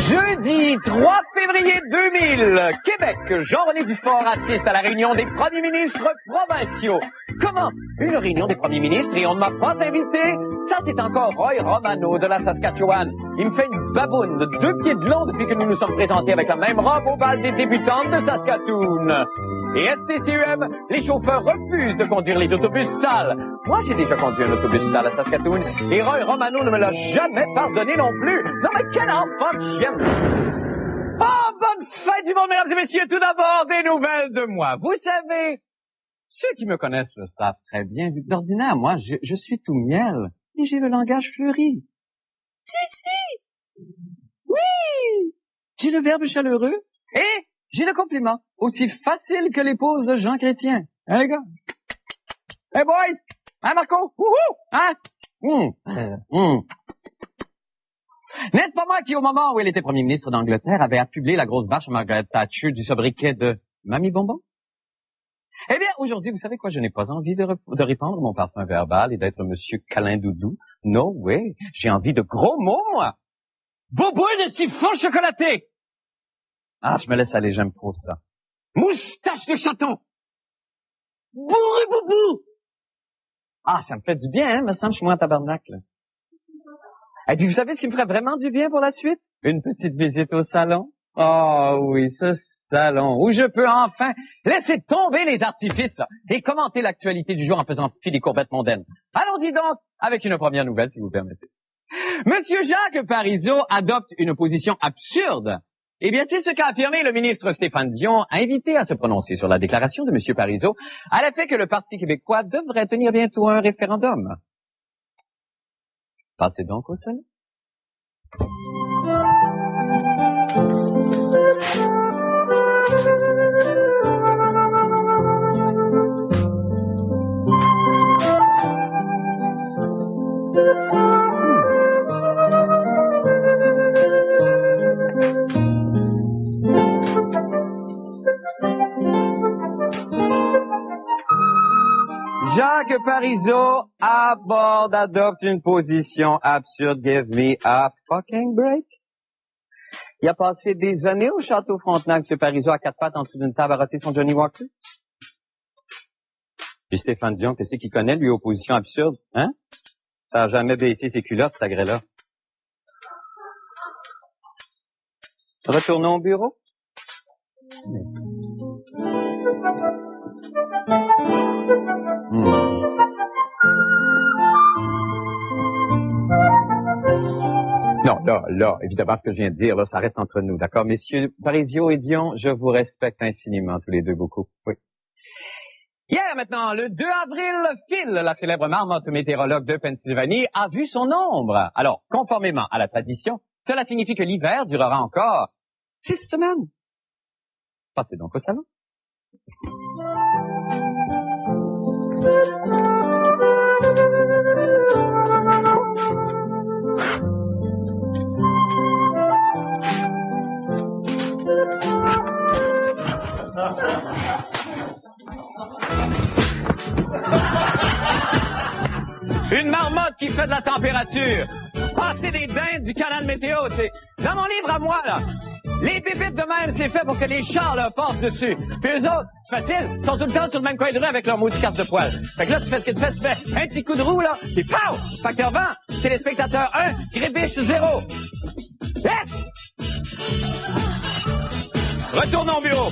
Jeudi 3 février 2000, Québec, Jean-René Dufort assiste à la réunion des premiers ministres provinciaux. Comment? Une réunion des premiers ministres et on ne m'a pas invité? Ça, c'est encore Roy Romano de la Saskatchewan. Il me fait une baboune de 2 pieds de long depuis que nous nous sommes présentés avec la même robe au bal des débutantes de Saskatoon. Et STCUM, les chauffeurs refusent de conduire les autobus sales. Moi, j'ai déjà conduit un autobus sale à Saskatoon et Roy Romano ne me l'a jamais pardonné non plus. Non, mais quel enfant de chienne! Oh, bonne fête du monde, mesdames et messieurs! Tout d'abord, des nouvelles de moi. Vous savez, ceux qui me connaissent le savent très bien. D'ordinaire, moi, je suis tout miel. Et j'ai le langage fleuri. Si! Oui! J'ai le verbe chaleureux et j'ai le compliment. Aussi facile que l'épouse de Jean Chrétien. Hein, les gars? Hey, boys! Hein, Marco? Wouhou! Hein? N'est-ce pas moi qui, au moment où elle était premier ministre d'Angleterre, avait affublé la grosse vache Margaret Thatcher du sobriquet de Mamie Bonbon? Eh bien, aujourd'hui, vous savez quoi? Je n'ai pas envie de répandre mon parfum verbal et d'être Monsieur Câlin Doudou. No way. J'ai envie de gros mots, moi. Boubouille de siphon chocolaté. Ah, je me laisse aller, j'aime trop ça. Moustache de chaton. Bourru boubou. Ah, ça me fait du bien, hein, me semble, je suis moins tabarnak, là. Et puis, vous savez ce qui me ferait vraiment du bien pour la suite? Une petite visite au salon. Oh oui, ce salon où je peux enfin laisser tomber les artifices là, et commenter l'actualité du jour en faisant fi des courbettes mondaines. Allons-y donc avec une première nouvelle, si vous permettez. Monsieur Jacques Parizeau adopte une position absurde. Eh bien, c'est ce qu'a affirmé le ministre Stéphane Dion, invité à se prononcer sur la déclaration de monsieur Parizeau à l'effet que le Parti québécois devrait tenir bientôt un référendum. Passez donc au salon. Jacques Parizeau adopte une position absurde. Give me a fucking break. Il a passé des années au Château Frontenac, M. Parizeau, à 4 pattes en dessous d'une table à roter son Johnny Walker. Puis Stéphane Dion, qu'est-ce qu'il connaît, lui, aux positions absurdes, hein? Ça a jamais baissé ses culottes, cet agrès-là. Retournons au bureau. Non, là, évidemment, ce que je viens de dire, là, ça reste entre nous, d'accord? Messieurs Parizeau et Dion, je vous respecte infiniment, tous les deux, beaucoup. Oui. Hier, maintenant, le 2 avril, Phil, la célèbre marmotte météorologue de Pennsylvanie, a vu son ombre. Alors, conformément à la tradition, cela signifie que l'hiver durera encore 6 semaines. Passez donc au salon. Une marmotte qui fait de la température. Passer des dindes du canal météo, c'est... Dans mon livre à moi, là, les pépites de même, c'est fait pour que les chars, là, passent dessus. Puis eux autres, c'est facile, sont tout le temps sur le même coin de rue avec leur maudit carte de poil. Fait que là, tu fais ce que tu fais, un petit coup de roue, là, puis pow! Facteur 20, téléspectateur 1, grébiche 0. Yes! Retournons au bureau.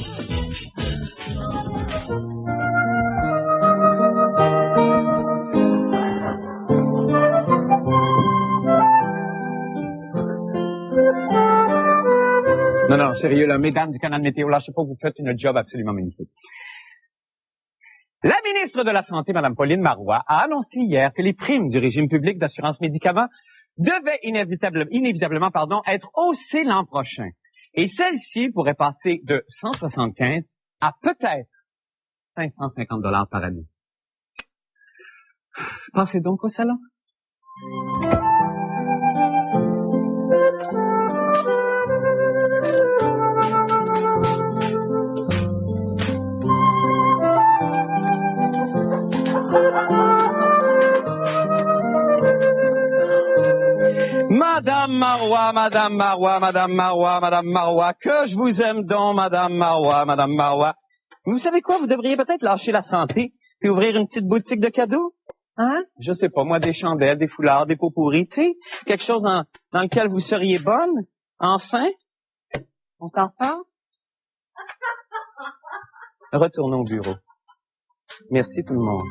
Non, sérieux, là, mesdames du canal météo, là, je sais pas, vous faites une job absolument magnifique. La ministre de la Santé, Mme Pauline Marois, a annoncé hier que les primes du régime public d'assurance médicaments devaient inévitablement, être haussées l'an prochain. Et celle-ci pourrait passer de 175 à peut-être 550 $ par année. Passez donc au salon. Madame Madame Marois, Madame Marois, Madame Marois, que je vous aime donc, Madame Marois, Madame Marois. Mais vous savez quoi, vous devriez peut-être lâcher la santé et ouvrir une petite boutique de cadeaux. Hein? Je sais pas, moi, des chandelles, des foulards, des pots pourris, tu sais, quelque chose dans lequel vous seriez bonne. Enfin, on s'en parle? Retournons au bureau. Merci tout le monde.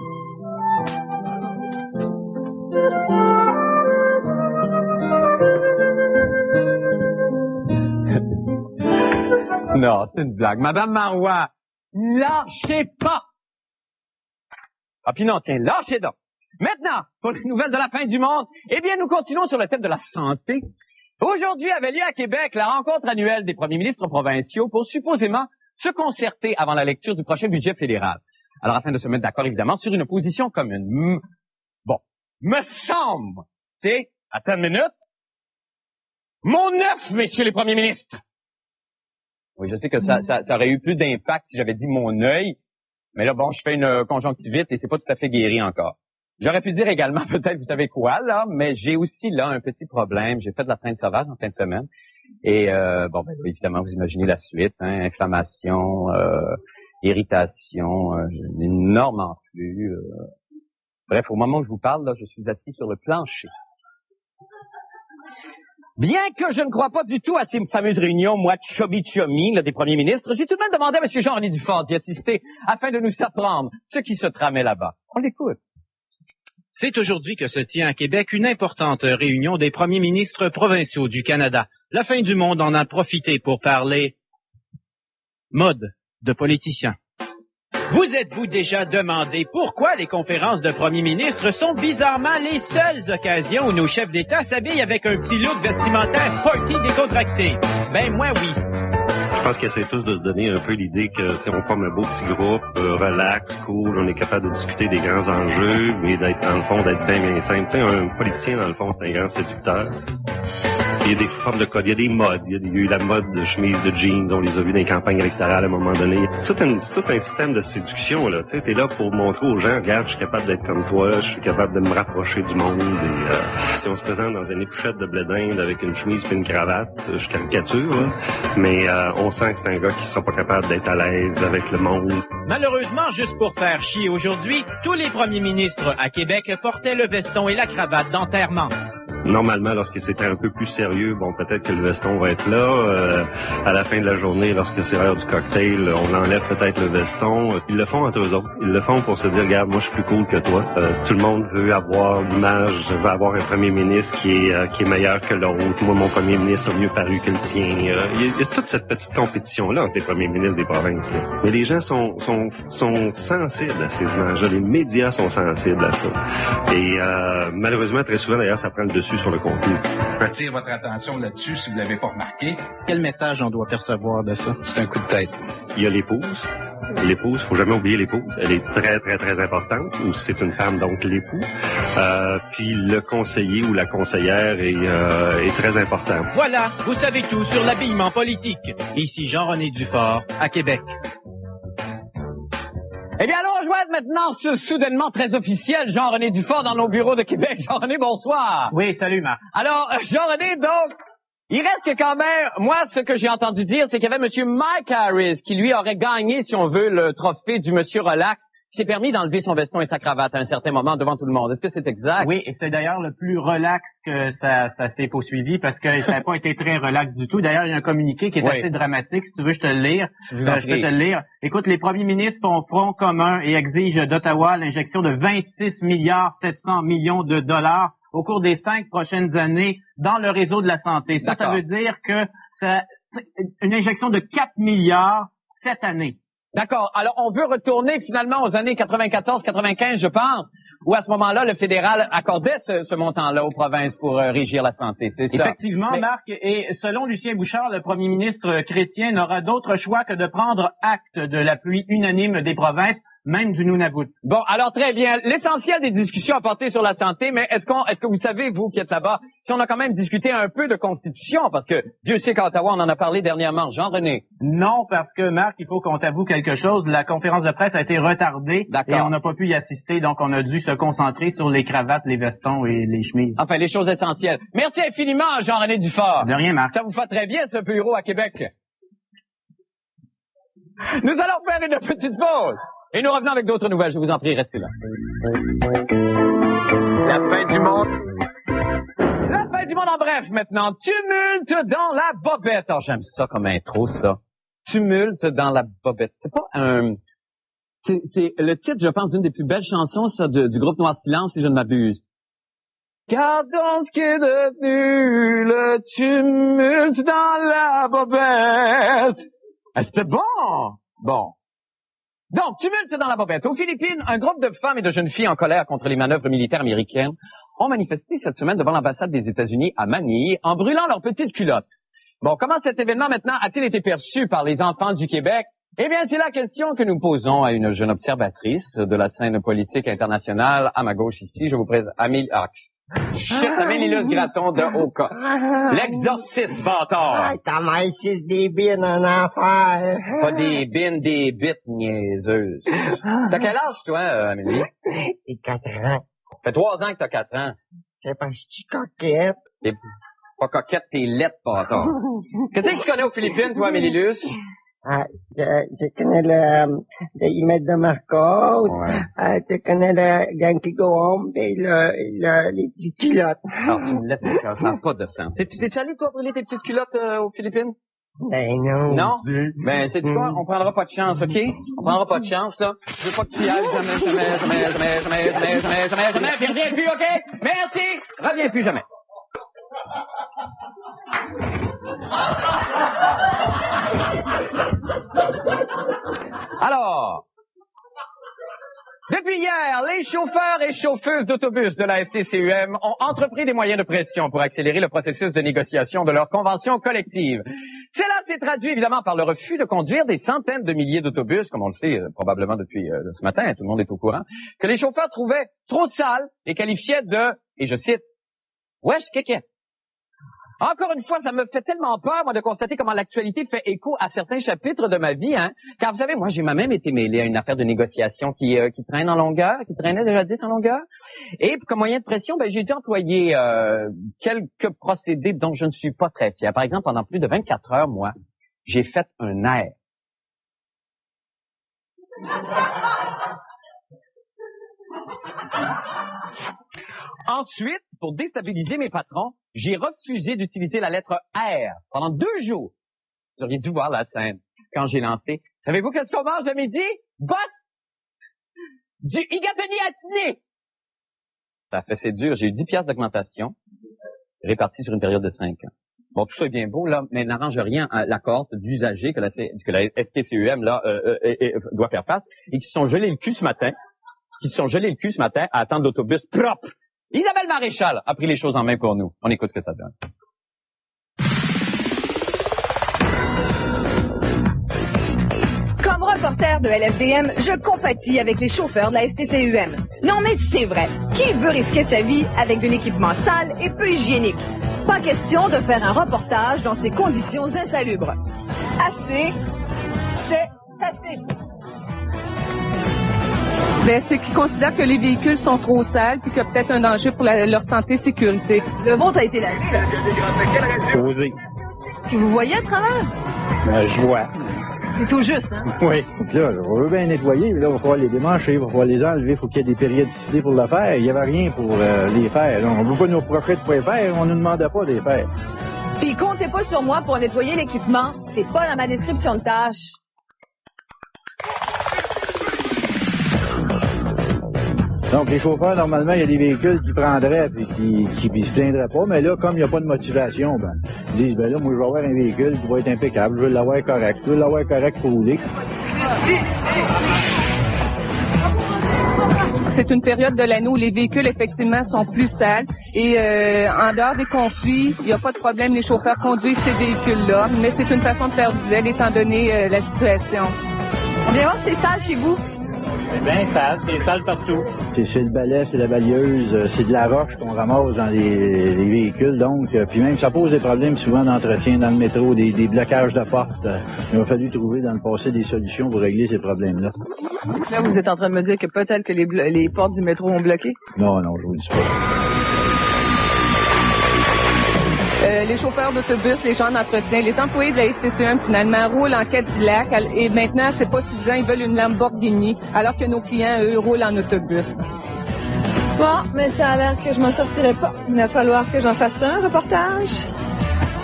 Non, c'est une blague. Madame Marois, lâchez pas! Ah, puis non, tiens, lâchez donc. Maintenant, pour les nouvelles de la fin du monde, eh bien, nous continuons sur le thème de la santé. Aujourd'hui avait lieu à Québec la rencontre annuelle des premiers ministres provinciaux pour supposément se concerter avant la lecture du prochain budget fédéral. Alors, afin de se mettre d'accord, évidemment, sur une position commune. Bon, me semble, tu sais, attends une minute. Mon œuf, messieurs les premiers ministres! Oui, je sais que ça aurait eu plus d'impact si j'avais dit mon œil, mais là, bon, je fais une conjonctivite et c'est pas tout à fait guéri encore. J'aurais pu dire également, peut-être, vous savez quoi, là, mais j'ai aussi, là, un petit problème. J'ai fait de la plainte sauvage en fin de semaine. Et, bon, ben, évidemment, vous imaginez la suite, hein, inflammation, irritation, une énorme enflux. Bref, au moment où je vous parle, là, je suis assis sur le plancher. Bien que je ne crois pas du tout à ces fameuses réunions, moi, chubby-chummy, des premiers ministres, j'ai tout de même demandé à M. Jean-René Dufort d'y assister afin de nous apprendre ce qui se tramait là-bas. On l'écoute. C'est aujourd'hui que se tient à Québec une importante réunion des premiers ministres provinciaux du Canada. La fin du monde en a profité pour parler mode de politiciens. Vous êtes-vous déjà demandé pourquoi les conférences de premiers ministres sont bizarrement les seules occasions où nos chefs d'État s'habillent avec un petit look vestimentaire sporty décontracté? Ben, moi, oui. Je pense qu'ils essaient tous de se donner un peu l'idée qu'on forme un beau petit groupe, relax, cool, on est capable de discuter des grands enjeux, mais d'être, dans le fond, d'être bien simple. Tu sais, un politicien, dans le fond, c'est un grand séducteur. Il y a des formes de code, il y a des modes, il y a eu la mode de chemise, de jeans, on les a vus dans les campagnes électorales à un moment donné. C'est tout un système de séduction, là. Tu sais, t'es là pour montrer aux gens, regarde, je suis capable d'être comme toi, je suis capable de me rapprocher du monde. Et si on se présente dans une épluchette de blé d'Inde avec une chemise et une cravate, je caricature, là, mais on sent que c'est un gars qui sera pas capable d'être à l'aise avec le monde. Malheureusement, juste pour faire chier aujourd'hui, tous les premiers ministres à Québec portaient le veston et la cravate d'enterrement. Normalement, lorsque c'était un peu plus sérieux, bon, peut-être que le veston va être là. À la fin de la journée, lorsque c'est l'heure du cocktail, on enlève peut-être le veston. Ils le font entre eux autres. Ils le font pour se dire, regarde, moi, je suis plus cool que toi. Tout le monde veut avoir l'image, veut avoir un premier ministre qui est meilleur que l'autre. Moi, mon premier ministre a mieux paru que le tien. Il y a toute cette petite compétition-là entre les premiers ministres des provinces, là. Mais les gens sont sensibles à ces images-là. Les médias sont sensibles à ça. Et malheureusement, très souvent, d'ailleurs, ça prend le dessus sur le contenu. J'attire votre attention là-dessus si vous ne l'avez pas remarqué. Quel message on doit percevoir de ça? C'est un coup de tête. Il y a l'épouse. L'épouse, faut jamais oublier l'épouse. Elle est très, très, très importante. Ou si c'est une femme, donc l'époux. Puis le conseiller ou la conseillère est très important. Voilà, vous savez tout sur l'habillement politique. Ici Jean-René Dufort, à Québec. Eh bien, allons rejoindre maintenant ce soudainement très officiel Jean-René Dufort dans nos bureaux de Québec. Jean-René, bonsoir. Oui, salut Marc. Alors, Jean-René, donc, il reste que quand même, moi, ce que j'ai entendu dire, c'est qu'il y avait M. Mike Harris qui, lui, aurait gagné, si on veut, le trophée du Monsieur Relax, qui s'est permis d'enlever son veston et sa cravate à un certain moment devant tout le monde. Est-ce que c'est exact? Oui, et c'est d'ailleurs le plus relax que ça s'est poursuivi parce que ça n'a pas été très relax du tout. D'ailleurs, il y a un communiqué qui est assez dramatique. Si tu veux, je te le lire. Je peux te le lire. Écoute, les premiers ministres font front commun et exigent d'Ottawa l'injection de 26 milliards 700 millions de dollars au cours des 5 prochaines années dans le réseau de la santé. Ça veut dire que c'est une injection de 4 milliards cette année. D'accord. Alors, on veut retourner finalement aux années 94-95, je pense, où à ce moment-là, le fédéral accordait ce montant-là aux provinces pour régir la santé. C'est ça. Effectivement, Marc, et selon Lucien Bouchard, le premier ministre chrétien n'aura d'autre choix que de prendre acte de l'appui unanime des provinces même du Nunavut. Bon, alors très bien. L'essentiel des discussions a porté sur la santé, mais est-ce que vous savez, vous qui êtes là-bas, si on a quand même discuté un peu de constitution, parce que Dieu sait qu'à Ottawa, on en a parlé dernièrement. Jean-René. Non, parce que, Marc, il faut qu'on t'avoue quelque chose. La conférence de presse a été retardée et on n'a pas pu y assister, donc on a dû se concentrer sur les cravates, les vestons et les chemises. Enfin, les choses essentielles. Merci infiniment, Jean-René Dufort. De rien, Marc. Ça vous fait très bien, ce bureau à Québec. Nous allons faire une petite pause. Et nous revenons avec d'autres nouvelles. Je vous en prie, restez là. La fin du monde. La fin du monde en bref maintenant. Tumulte dans la bobette. Oh, j'aime ça comme intro, ça. Tumulte dans la bobette. C'est pas un... C'est le titre, je pense, d'une des plus belles chansons, ça, du groupe Noir Silence, si je ne m'abuse. Gardons ce qui est devenu le tumulte dans la bobette. Ah, c'était bon! Bon. Donc, tumulte dans la bobette. Aux Philippines, un groupe de femmes et de jeunes filles en colère contre les manœuvres militaires américaines ont manifesté cette semaine devant l'ambassade des États-Unis à Manille en brûlant leurs petites culottes. Bon, comment cet événement maintenant a-t-il été perçu par les enfants du Québec? Eh bien, c'est la question que nous posons à une jeune observatrice de la scène politique internationale. À ma gauche ici, je vous présente Amélie Lus Gratton de Oka. L'exorciste bâtard. Ta mère, c'est des bines en enfer. Pas des bines, des bites niaiseuses. T'as quel âge, toi, Amélie? J'ai 4 ans. Ça fait 3 ans que t'as 4 ans. C'est parce que je suis coquette. T'es pas coquette, t'es laide, bâtard. Qu'est-ce que tu connais aux Philippines, toi, Amélie Lus? Je connais le Imed de Marcos. Ouais. Je connais le Yankee Go Home et les petites culottes. Alors, tu me laisses mon cœur, ça n'a pas de sens. T'es allé, toi, brûler tes petites culottes aux Philippines? Ben non. Non? Ben, c'est quoi? On prendra pas de chance, OK? On prendra pas de chance, là. Je veux pas que tu y ailles jamais. Puis reviens plus, OK? Merci! Reviens plus jamais. Alors, depuis hier, les chauffeurs et chauffeuses d'autobus de la FTCUM ont entrepris des moyens de pression pour accélérer le processus de négociation de leur convention collective. Cela s'est traduit évidemment par le refus de conduire des centaines de milliers d'autobus, comme on le sait probablement depuis ce matin, tout le monde est au courant, que les chauffeurs trouvaient trop sales et qualifiaient de, et je cite, « wesh kéké ». Encore une fois, ça me fait tellement peur, moi, de constater comment l'actualité fait écho à certains chapitres de ma vie, hein. Car vous savez, moi, j'ai même été mêlé à une affaire de négociation qui traîne en longueur, qui traînait déjà 10 en longueur. Et comme moyen de pression, ben, j'ai dû employer quelques procédés dont je ne suis pas très fier. Par exemple, pendant plus de 24 heures, moi, j'ai fait un air. Ensuite, pour déstabiliser mes patrons, j'ai refusé d'utiliser la lettre R pendant 2 jours. Vous auriez dû voir la scène quand j'ai lancé. Savez-vous qu'est-ce qu'on mange de midi? Boss! Du igatoni atiné! Ça a fait, c'est dur. J'ai eu 10 piastres d'augmentation répartis sur une période de 5 ans. Bon, tout ça est bien beau, là, mais n'arrange rien à la cohorte d'usagers que la FTCUM, là, doit faire face et qui se sont gelés le cul ce matin. À attendre l'autobus propre. Isabelle Maréchal a pris les choses en main pour nous. On écoute ce que ça donne. Comme reporter de LFDM, je compatis avec les chauffeurs de la STCUM. Non mais c'est vrai, qui veut risquer sa vie avec de l'équipement sale et peu hygiénique? Pas question de faire un reportage dans ces conditions insalubres. Assez, c'est assez. Ben, ceux qui considèrent que les véhicules sont trop sales puis qu'il y a peut-être un danger pour leur santé et sécurité. Le vôtre a été lavé, là. Posé. Puis vous voyez à travers? Ben, je vois. C'est tout juste, hein? Oui. Là, on veut bien nettoyer, là, il va falloir les démancher, il va falloir les enlever, il faut qu'il y ait des périodicités pour le faire. Il n'y avait rien pour les faire. Là, on ne veut pas nos prophètes pour les faire, on ne nous demandait pas de les faire. Puis comptez pas sur moi pour nettoyer l'équipement. C'est pas dans ma description de tâche. Donc, les chauffeurs, normalement, il y a des véhicules qui prendraient et qui se plaindraient pas, mais là, comme il n'y a pas de motivation, ben, ils disent, ben là, moi, je vais avoir un véhicule qui va être impeccable, je veux l'avoir correct, je veux l'avoir correct pour rouler. C'est une période de l'année où les véhicules, effectivement, sont plus sales et en dehors des conflits, il n'y a pas de problème, les chauffeurs conduisent ces véhicules-là, mais c'est une façon de faire du zèle étant donné la situation. On vient voir si c'est sale chez vous. C'est bien sale, c'est sale partout. C'est le balai, c'est la balayeuse, c'est de la roche qu'on ramasse dans les véhicules, donc. Puis même, ça pose des problèmes souvent d'entretien dans le métro, des blocages de portes. Il a fallu trouver dans le passé des solutions pour régler ces problèmes-là. Là, vous êtes en train de me dire que peut-être que les portes du métro ont bloqué? Non, je vous dis pas. Les chauffeurs d'autobus, les gens d'entretien, les employés de la STCM, finalement, roulent en Cadillac et maintenant, c'est pas suffisant, ils veulent une Lamborghini, alors que nos clients, eux, roulent en autobus. Bon, mais ça a l'air que je m'en sortirai pas. Il va falloir que j'en fasse un reportage.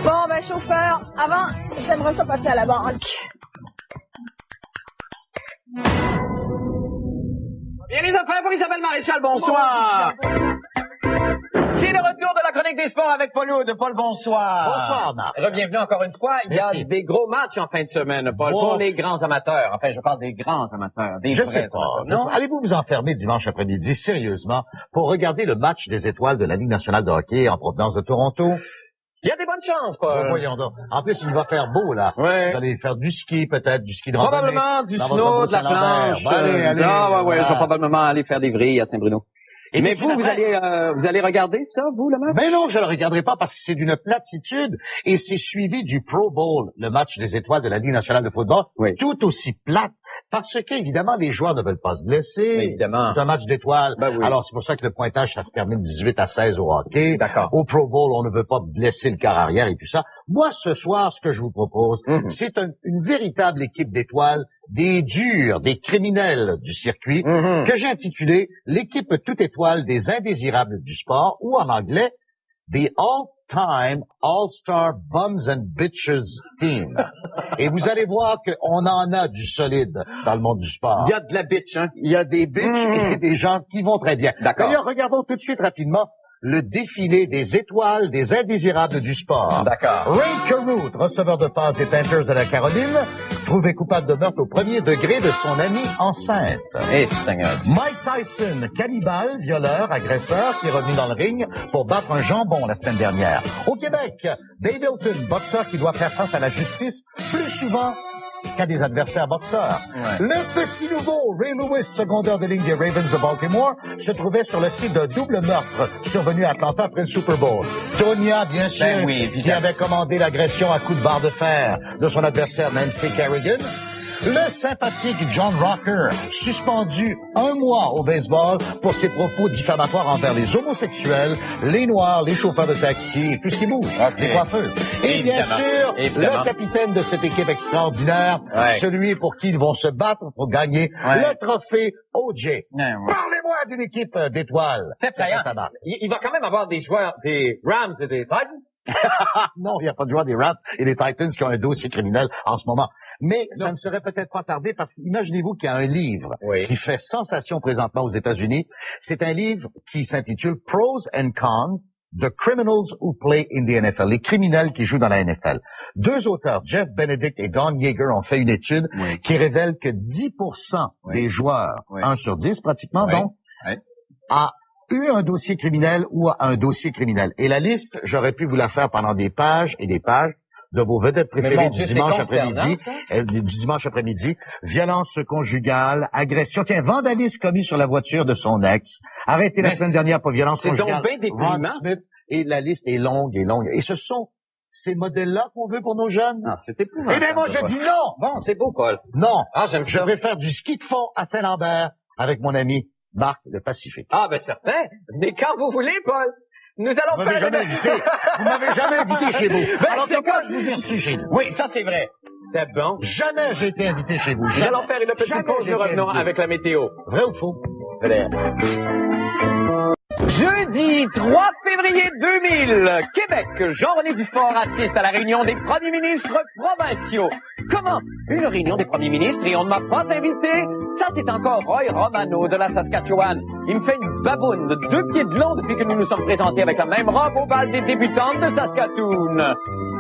Bon, ben, chauffeur, avant, j'aimerais ça passer à la banque. Bien les affaires pour Isabelle Maréchal, bonsoir. C'est le retour de la chronique des sports avec Paul Oud. Paul, bonsoir. Bonsoir, Marc. Bienvenue encore une fois. Il y a des gros matchs en fin de semaine, Paul, pour les grands amateurs. Enfin, je parle des grands amateurs, des Je vrais sais pas. amateurs. Non? Allez-vous vous enfermer dimanche après-midi, sérieusement, pour regarder le match des étoiles de la Ligue nationale de hockey en provenance de Toronto? Il y a des bonnes chances, Paul. Bon, voyons donc. En plus, il va faire beau, là. Ouais. Vous allez faire du ski, peut-être, du ski de randonnée. Probablement du dans snow, votre de la planche. Bon, allez. Ah, ouais, Voilà. je vais probablement aller faire des vrilles à Saint-Bruno. Et Mais puis, vous finalement- vous allez regarder ça, vous, le match? Mais non, je ne le regarderai pas parce que c'est d'une platitude et c'est suivi du Pro Bowl, le match des étoiles de la Ligue nationale de football, Oui. tout aussi plate. Parce qu'évidemment, les joueurs ne veulent pas se blesser. Évidemment. C'est un match d'étoiles. Ben oui. Alors, c'est pour ça que le pointage, ça se termine 18-16 au hockey. D'accord. Au Pro Bowl, on ne veut pas blesser le quart arrière et tout ça. Moi, ce soir, ce que je vous propose, c'est une véritable équipe d'étoiles, des durs, des criminels du circuit, que j'ai intitulé l'équipe toute étoile des indésirables du sport, ou en anglais, The All-Time All-Star Bums and Bitches Team. Et vous allez voir qu'on en a du solide dans le monde du sport. Il y a de la bitch, hein? Il y a des bitches et des gens qui vont très bien. D'accord. D'ailleurs, regardons tout de suite rapidement le défilé des étoiles des indésirables du sport. D'accord. Ray Caruth, receveur de passe des Panthers de la Caroline, trouvé coupable de meurtre au premier degré de son amie enceinte. Eh, Seigneur. Mike Tyson, cannibale, violeur, agresseur, qui est revenu dans le ring pour battre un jambon la semaine dernière. Au Québec, Dave Hilton, boxeur qui doit faire face à la justice plus souvent qu'à des adversaires boxeurs. Ouais. Le petit nouveau Ray Lewis, secondaire de ligne des Ravens de Baltimore, se trouvait sur le site d'un double meurtre survenu à Atlanta après le Super Bowl. Tonya, bien sûr, Ben oui, qui évidemment. avait commandé l'agression à coups de barre de fer de son adversaire Nancy Kerrigan. Le sympathique John Rocker, suspendu 1 mois au baseball pour ses propos diffamatoires envers les homosexuels, les noirs, les chauffeurs de taxi et tout ce qui bouge, les coiffeurs. Et bien sûr, le capitaine de cette équipe extraordinaire, celui pour qui ils vont se battre pour gagner le trophée OJ. Parlez-moi d'une équipe d'étoiles. C'est payant. Il va quand même avoir des joueurs des Rams et des Titans. Non, il n'y a pas de joueurs des Rams et des Titans qui ont un dossier criminel en ce moment. Mais ça ne serait peut-être pas tardé parce qu'imaginez-vous qu'il y a un livre qui fait sensation présentement aux États-Unis. C'est un livre qui s'intitule Pros and Cons, The Criminals Who Play in the NFL, les criminels qui jouent dans la NFL. 2 auteurs, Jeff Benedict et Don Yeager, ont fait une étude qui révèle que 10% des joueurs, 1 sur 10 pratiquement donc, a eu un dossier criminel ou a un dossier criminel. Et la liste, j'aurais pu vous la faire pendant des pages et des pages de vos vedettes préférées du dimanche après-midi, violence conjugale, agression, vandalisme commis sur la voiture de son ex, arrêté la semaine dernière pour violence conjugale, Ron Smith, et la liste est longue et longue. Et ce sont ces modèles-là qu'on veut pour nos jeunes? Non, c'est épouvantable. Eh bien, moi, je dis non! Bon, c'est beau, Paul. Non. Je vais faire du ski de fond à Saint-Lambert avec mon ami Marc le Pacifique. Ah, ben, certain. Mais quand vous voulez, Paul. Nous allons Vous m'avez jamais invité. Vous m'avez jamais invité chez vous. Alors que moi, je vous ai reçu chez nous. Oui, ça c'est vrai. C'était bon. Jamais j'ai été invité chez vous. Nous allons faire une petite pause, nous revenons avec la météo. Vrai ou faux? Vrai. Jeudi 3 février 2000, Québec, Jean-René Dufort assiste à la réunion des premiers ministres provinciaux. Comment? Une réunion des premiers ministres et on ne m'a pas invité? Ça, c'est encore Roy Romano de la Saskatchewan. Il me fait une baboune de 2 pieds de long depuis que nous nous sommes présentés avec la même robe au bal des débutantes de Saskatoon.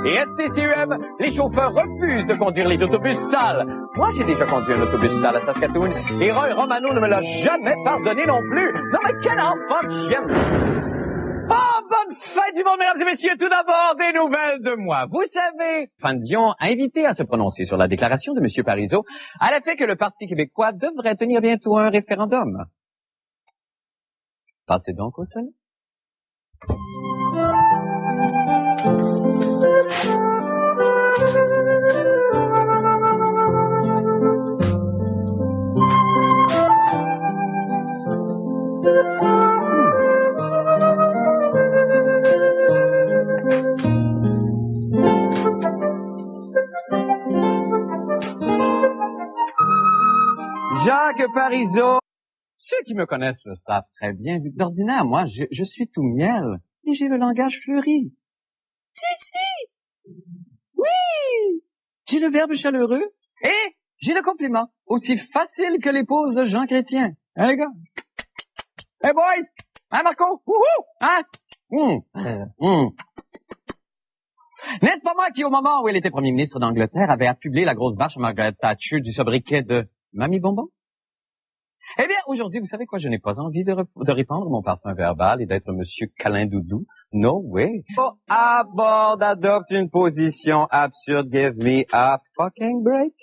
Et STCUM, les chauffeurs refusent de conduire les autobus sales. Moi, j'ai déjà conduit un autobus sale à Saskatoon et Roy Romano ne me l'a jamais pardonné non plus. Non, mais quel enfant de chienne! Oh, bonne fête du monde, mesdames et messieurs. Tout d'abord, des nouvelles de moi. Vous savez, Fan Dion a invité à se prononcer sur la déclaration de M. Parizeau à l'effet que le Parti québécois devrait tenir bientôt un référendum. Passez donc au sol. Jacques Parizeau. Ceux qui me connaissent le savent très bien. D'ordinaire, moi, je suis tout miel. Et j'ai le langage fleuri. Si. Oui. J'ai le verbe chaleureux. Et j'ai le compliment. Aussi facile que l'épouse de Jean Chrétien. Hein, les gars? Hey, boys! Hein, Marco? Wouhou! Hein? N'est-ce pas moi qui, au moment où elle était premier ministre d'Angleterre, avait affublé la grosse vache Margaret Thatcher du sobriquet de Mamie Bonbon? Eh bien, aujourd'hui, vous savez quoi? Je n'ai pas envie de répandre mon parfum verbal et d'être Monsieur Câlin Doudou. No way. Aborde, adopte une position absurde. Give me a fucking break.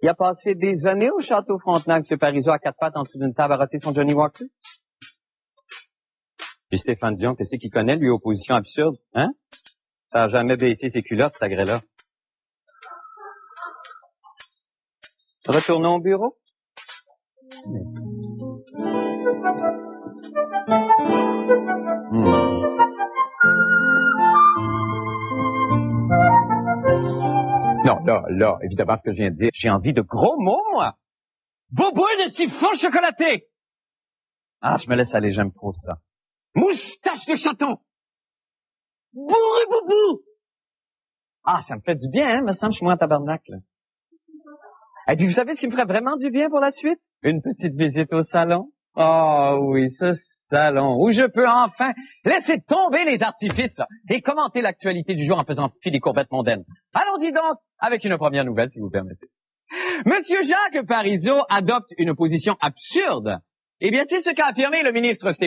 Il a passé des années au château Frontenac, M. Parizeau, à quatre pattes en dessous d'une table à roter son Johnny Walker. Et Stéphane Dion, qu'est-ce qu'il connaît, lui, opposition absurde? Hein? Ça a jamais baissé ses culottes, cet agrès-là. Retournons au bureau. Non, là, évidemment, ce que je viens de dire, j'ai envie de gros mots, moi. Boubou de siphon chocolaté. Ah, je me laisse aller, j'aime trop ça. Moustache de chaton. Bourru boubou. Ah, ça me fait du bien, hein, me semble, je suis moins tabarnak, là. Et puis, vous savez ce qui me ferait vraiment du bien pour la suite? Une petite visite au salon. Oh oui, ce salon où je peux enfin laisser tomber les artifices là, et commenter l'actualité du jour en faisant fi des courbettes mondaines. Allons-y donc avec une première nouvelle, si vous permettez. Monsieur Jacques Parizeau adopte une position absurde. Eh bien, c'est ce qu'a affirmé le ministre Stéphane